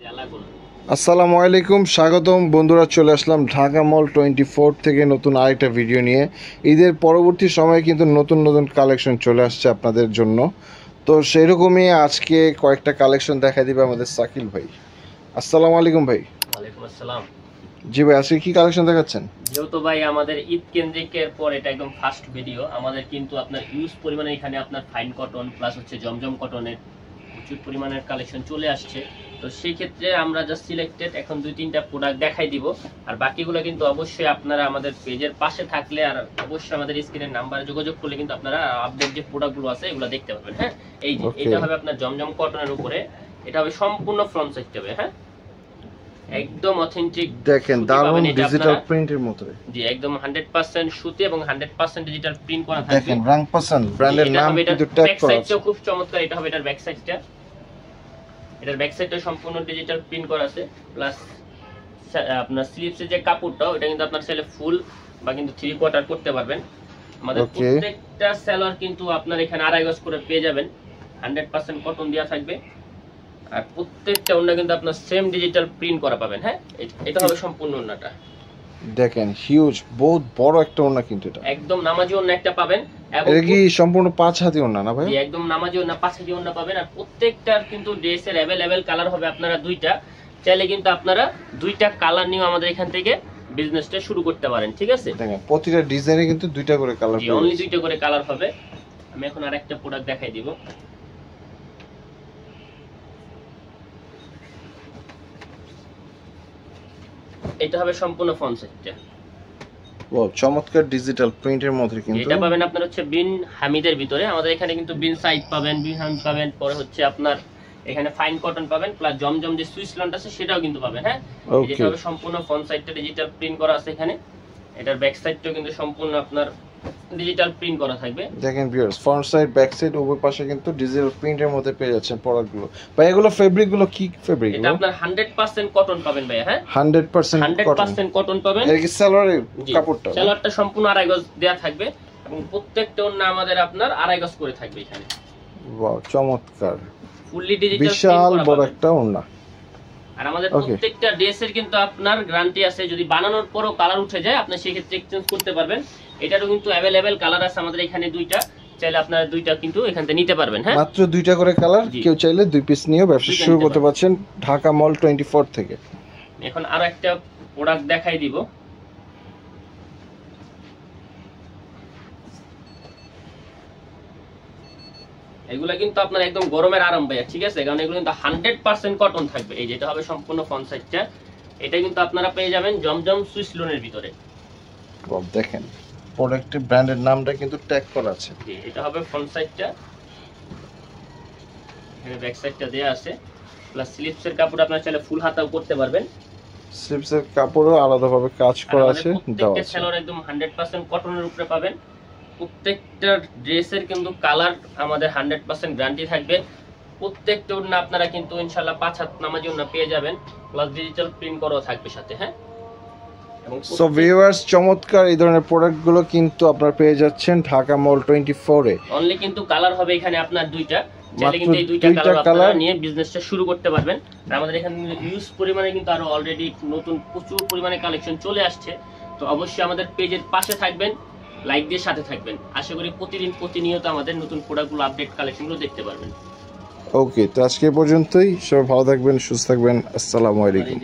আসসালামু আলাইকুম, স্বাগতম বন্ধুরা। চলে আসলাম ঢাকা মল 24 থেকে নতুন আরেকটা ভিডিও নিয়ে। ঈদের পরবর্তী সময়ে কিন্তু নতুন নতুন কালেকশন চলে আসছে আপনাদের জন্য। তো সেরকমই আজকে কয়েকটা কালেকশন দেখা দিবে আমাদের সাকিল ভাই। আসসালামু আলাইকুম ভাই। ওয়ালাইকুম আসসালাম। জি ভাই, আজকে কি কালেকশন দেখাচ্ছেন? যেহেতু ভাই আমাদের ঈদ কেন্দ্রিকের পর এটা একদম ফার্স্ট ভিডিও, আমাদের কিন্তু আপনার ইউজ পরিমাণে এখানে আপনার ফাইন কটন প্লাস হচ্ছে জমজম কটনের প্রচুর পরিমাণের কালেকশন চলে আসছে। তো সেই ক্ষেত্রে আমরা জাস্ট সিলেক্টেড এখন 2-3টা প্রোডাক্ট দেখাই দিব, আর বাকিগুলো কিন্তু অবশ্যই আপনারা আমাদের পেজের পাশে থাকলে আর অবশ্যই আমাদের স্ক্রিনের নাম্বারে যোগাযোগ করলে কিন্তু আপনারা আপডেট যে প্রোডাক্টগুলো আছে এগুলো দেখতে পাবেন। হ্যাঁ, এই যে এটা হবে আপনার জমজম কটনের উপরে, এটা হবে সম্পূর্ণ ফ্রন্ট সাইড হবে। হ্যাঁ, একদম অথেন্টিক, দেখেন দারুন ডিজিটাল প্রিন্টের মতো। জি, একদম 100% সুতি এবং 100% ডিজিটাল প্রিন্ট করা থাকবে। দেখেন রাংপাসান ব্র্যান্ডের নাম কিন্তু ট্যাগ করা আছে। খুব চমৎকার। এটা হবে এটার ব্যাক সাইডটা, এটার ব্যাক সাইডটা সম্পূর্ণ ডিজিটাল প্রিন্ট করা আছে। প্লাস আপনার স্লিভসের যে কাপড়টা ওটা কিন্তু আপনার চাইলে ফুল বা কিন্তু 3 কোয়ার্টার করতে পারবেন। আমাদের প্রত্যেকটা সেলার কিন্তু আপনার এখানে 2.5 গজ করে পেয়ে যাবেন, 100% কটন দেয়া থাকবে। আর প্রত্যেকটা ওন্না কিন্তু আপনার সেম ডিজিটাল প্রিন্ট করা পাবেন। হ্যাঁ, এটা হবে সম্পূর্ণ ওন্নাটা। দেখেন হিউজ, বহুত বড় একটা ওন্না কিন্তু এটা। একদম নামাজি ওন্না একটা পাবেন। এটা কি সম্পূর্ণ 5 হাতি ওন্না না ভাই? জি, একদম নামাজি ওন্না, 5 হাতি ওন্না পাবেন। আর প্রত্যেকটার কিন্তু ড্রেসের अवेलेबल কালার হবে আপনারা দুইটা। চাইলে কিন্তু আপনারা দুইটা কালার নিয়ে আমাদের এখান থেকে বিজনেসটা শুরু করতে পারেন। ঠিক আছে, দেখেন প্রতিটা ডিজাইনে কিন্তু দুইটা করে কালার হবে, অনলি দুইটা করে কালার হবে। আমি এখন আরেকটা প্রোডাক্ট দেখাই দিব। এটা হবে সম্পূর্ণ ফ্রন্ট সাইডটা। ও চমৎকার ডিজিটাল প্রিন্টের মধ্যে কিন্তু এটা পাবেন আপনার হচ্ছে বিন হামিদের ভিতরে। আমাদের এখানে কিন্তু বিন সাইড পাবেন, বিন হামিদ পাবেন, পরে হচ্ছে আপনার এখানে ফাইন কটন পাবেন, প্লাস জমজম যে সুইসল্যান্ড আছে সেটাও কিন্তু পাবেন। হ্যাঁ, এটা হবে সম্পূর্ণ ফ্রন্ট সাইডটা ডিজিটাল প্রিন্ট করা আছে এখানে। এটার ব্যাক সাইডটাও কিন্তু সম্পূর্ণ আপনার ডিজিটাল প্রিন্ট করা থাকবে। দেখেন viewers, front side back side উভয় পাশে কিন্তু ডিজিটাল প্রিন্টের মধ্যে পেয়ে যাচ্ছেন প্রোডাক্টগুলো। ভাই এগুলো ফেব্রিক গুলো কি ফেব্রিক? এটা আপনার 100% কটন পাবেন ভাই। হ্যাঁ, 100% কটন পাবেন। এর কি সালোয়ারের কাপড়টা? সালোয়ারটা সম্পূর্ণ 2.5 গজ দেয়া থাকবে এবং প্রত্যেকটা ওন্না আমাদের আপনার 2.5 গজ করে থাকবে এখানে। ওয়াও চমৎকার, ফুললি ডিজিটাল, বিশাল বড় একটা ওন্না। আর আমাদের প্রত্যেকটা ড্রেসের কিন্তু আপনার গ্যারান্টি আছে, যদি বানানোর পরও কালার উঠে যায় আপনি সেই ক্ষেত্রে এক্সচেঞ্জ করতে পারবেন। এটারও কিন্তু अवेलेबल কালার আছে আমাদের এখানে দুইটা, চাইলে আপনারা দুইটা কিন্তু এখান থেকে নিতে পারবেন। হ্যাঁ, মাত্র দুইটা করে কালার, কেউ চাইলে 2 পিস নিয়ে ব্যবসা শুরু করতে পারছেন ঢাকা মল 24 থেকে। এখন আরো একটা প্রোডাক্ট দেখাই দিব। এগুলা কিন্তু আপনার একদম গরমের আরাম ভাইয়া। ঠিক আছে, কারণ এগুলো কিন্তু 100% কটন থাকবে। এই যেটা হবে সম্পূর্ণ ফ্রন্ট সাইডটা, এটা কিন্তু আপনারা পেয়ে যাবেন জমজম সুইস লোনের ভিতরে। দেখেন প্রোডাক্টের ব্র্যান্ডের নামটা কিন্তু ট্যাগ করা আছে। জি, এটা হবে ফ্রন্ট সাইডটা, এখানে ব্যাক সাইডটা দেয়া আছে। প্লাস স্লিভসের কাপড় আপনারা চাইলে ফুল হাতাও করতে পারবেন। স্লিভসের কাপড়ও আলাদাভাবে কাজ করা আছে, দাও আছে। সেলর একদম 100% কটনের উপরে পাবেন। প্রত্যেকটা ড্রেসের কিন্তু কালার আমাদের 100% গ্যারান্টি থাকবে। প্রত্যেকটা ওন্না আপনারা কিন্তু ইনশাআল্লাহ 5 হাত নামাজি ওন্না পেয়ে যাবেন, প্লাস ডিজিটাল প্রিন্ট করাও থাকবে সাথে। হ্যাঁ, সো ভিউয়ার্স, চমৎকার এই ধরনের প্রোডাক্টগুলো কিন্তু আপনারা পেয়ে যাচ্ছেন ঢাকা মল 24 এ। অনলি কিন্তু কালার হবে এখানে আপনার দুইটা, চাইলে কিন্তু এই দুইটা কালার নিয়ে বিজনেসটা শুরু করতে পারবেন। আর আমাদের এখানে ইউজ পরিমাণে কিন্তু আরো অলরেডি নতুন প্রচুর পরিমাণে কালেকশন চলে আসছে। তো অবশ্যই আমাদের পেজের পাশে থাকবেন, লাইক দিয়ে সাথে থাকবেন। আশা করি প্রতিনিয়ত আমাদের নতুন প্রোডাক্টগুলো, আপডেট কালেকশনগুলো দেখতে পারবেন। ওকে, তো আজকে পর্যন্তই। সবাই ভালো থাকবেন, সুস্থ থাকবেন। আসসালামু আলাইকুম।